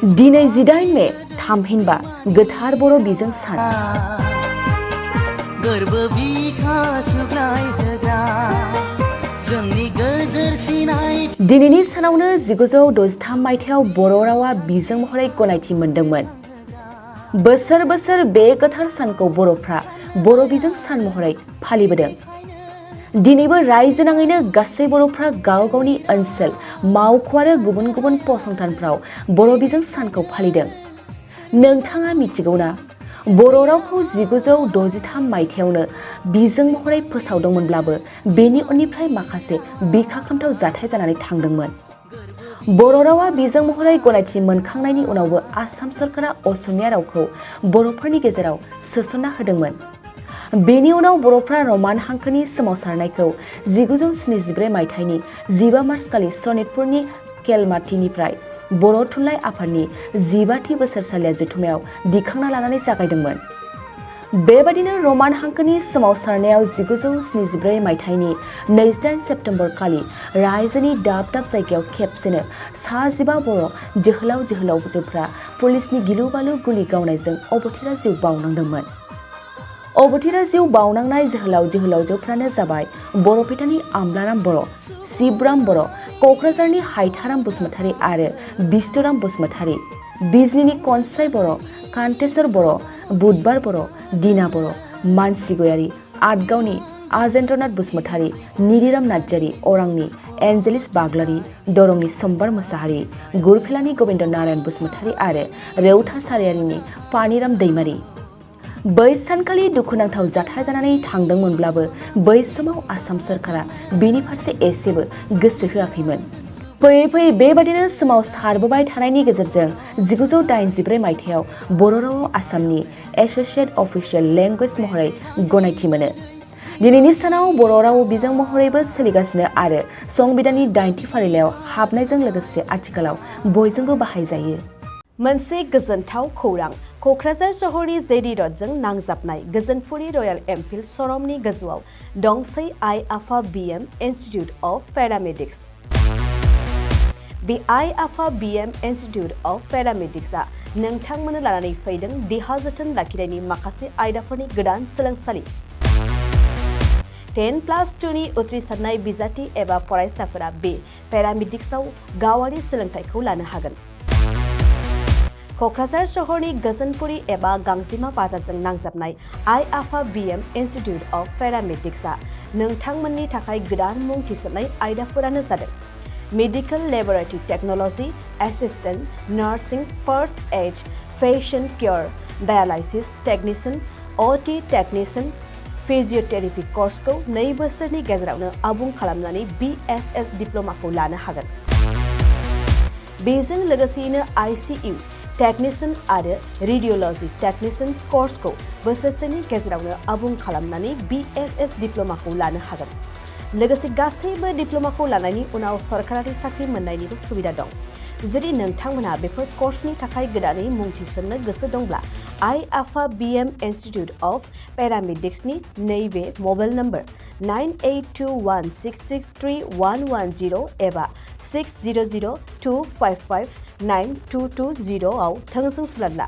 दिनै 18 मे थामहिनबा गोथार बर' बिजों सान। गोरबो बिखा सुग्लाय होग्रा जोंनि गोजोरसिनाय दिनैनि सानावनो 1963 मायथाइयाव बर' रावा बिजों महरै गनायथि मोनदोंमोन। बोसोर बोसोर बे गोथार सानखौ बर'फ्रा बर' बिजों सान महरै फालिबोदों। दिनैबो रायजो नाङैनो गासै बर'फ्रा गाव गावनि ओनसोल मावख' आरो गुबुन गुबुन फसंथानफ्राव बर' बिजों सानखौ फालिदों। नोंथाङा मिथिगौना बर' रावखौ 1963 मायथाइयावनो बिजों महरै फोसावदोंमोनब्लाबो बेनि उननिफ्राय माखासे बिखाखांथाव जाथाय जानानै थांदोंमोन। बर' रावा बिजों महरै गनायथि मोनखांनायनि उनावबो आसाम सरकारा असमिया रावखौ बर'फोरनि गेजेराव सोसनना होदोंमोन। बेनि उनाव बर'फ्रा रमान हांखोनि सोमावसारनायखौ 1974 मायथाइनि 15 मार्च खालि सनितपुरनि केलमाटिनिफ्राय बर' थुनलाइ आफादनि 15थि बोसोरसालिया जथुमायाव दिखांना लानानै जागायदोंमोन। बेबादिनो रमान हांखोनि सोमावसारनायाव 1974 मायथाइनि 28 सेप्तेम्बर खालि रायजोनि दाब दाब जायगायाव खेबसेनो 15 बर' जोहोलाव जोहोलावजोफ्रा पुलिसनि गिलु बालु गुलि गावनायजों अबथिरा जिउ बावनांदोंमोन। अबथिरा जिउ बावनांनाय जोहोलाव जोहोलावजोफ्रानो जाबाय बरपेटानि आमलाराम बर', शिबराम बर', क'क्राझारनि हायथाराम बसुमतारी आरो बिष्णुराम बसुमतारी, बिजनीनि कनसाइ बर', कान्तेश्वर बर', बुधबार बर', दिना बर', मानसि गयारी, आटगावनि आजेन्द्रनाथ बसुमतारी, निरिराम नार्जारी, अरांनि एन्जेलिस बाग्लारी, दरंनि सम्बार मोसाहारी, गुरफेलानि गबिन्द नारायण बसुमतारी आरो रौता सारियालिनि पानिराम दैमारी। बै सानखालि दुखुनांथाव जाथाय जानानै थांदोंमोनब्लाबो बै समाव आसाम सरकारा बेनि फारसे एसेबो गोसो होआखैमोन। फैयै फैयै बेबादिनो सोमावसारबोबाय थानायनि गेजेरजों 1984 मायथाइयाव बर' रावआव आसामनि एस'सिएट अफिसियेल लेंगुवेज महरै गनायथि मोनो। दिनैनि सानाव बर' राव बिजों महरैबो सोलिगासिनो आरो संबिधाननि 8थि फारिलाइयाव हाबनायजों लोगोसे आथिखालाव बयजोंबो बाहायजायो। मोनसे गोजोनथाव खौरां क'क्राझार सहरनि जेडि रडजों नांजाबनाय गोजोनपुरि रयेल एनफिल्ड श'रुमनि गोजौआव दंसै आइ आफा बिएम इन्स्टिटिउट अफ पेरामेडिक्स। बे आइ आफा बिएम इन्स्टिटिउट अफ पेरामेडिक्सआ नोंथांमोननो लानानै फैदों देहा जोथोन लाखिनायनि माखासे आयदाफोरनि गोदान सोलोंसालि। 10+2नि उथ्रिसारनाय बिजाथि एबा फरायसाफोरा बे पेरामेडिक्सआव गावारि सोलोंथाइखौ लानो हागोन। क'क्राझार सहरनि गोजोनपुरि एबा गांजिमा बाजारजों नांजाबनाय आइ आफा बिएम इन्स्टिटिउट अफ पेरामेडिक्सआ नोंथांमोननि थाखाय गोदान मुं थिसननाय आयदाफोरानो जादों medical laboratory technology, assistant nursing, first aid, patient care, dialysis technician, OT technician, physiotherapy कर्सखौ 2 बोसोरनि गेजेरावनो आबुं खालामनानै BSS डिप्ल'माखौ लानो हागोन। बेजों लोगोसेयैनो ICU टेक्निशियान आरो रेडियोल'जि टेक्निशियान कर्सखौ बोसोरसेनि गेजेरावनो आबुं खालामनानै BSS डिप्ल'माखौ लानो हागोन। लोगोसे गासैबो डिप्ल'माखौ लानायनि उनाव सरकारि साख्रि मोननायनिबो सुबिदा दं। जुदि नोंथांमोनहा बेफोर कर्सनि थाखाय गोदानै मुं थिसननो गोसो दंब्ला आइ आफा बिएम इन्स्टिटिउट अफ पेरामेडिक्सनि नैबे मबाइल नम्बर 9821663110 एबा 6002559220 आव थोंजों सुलाद ला।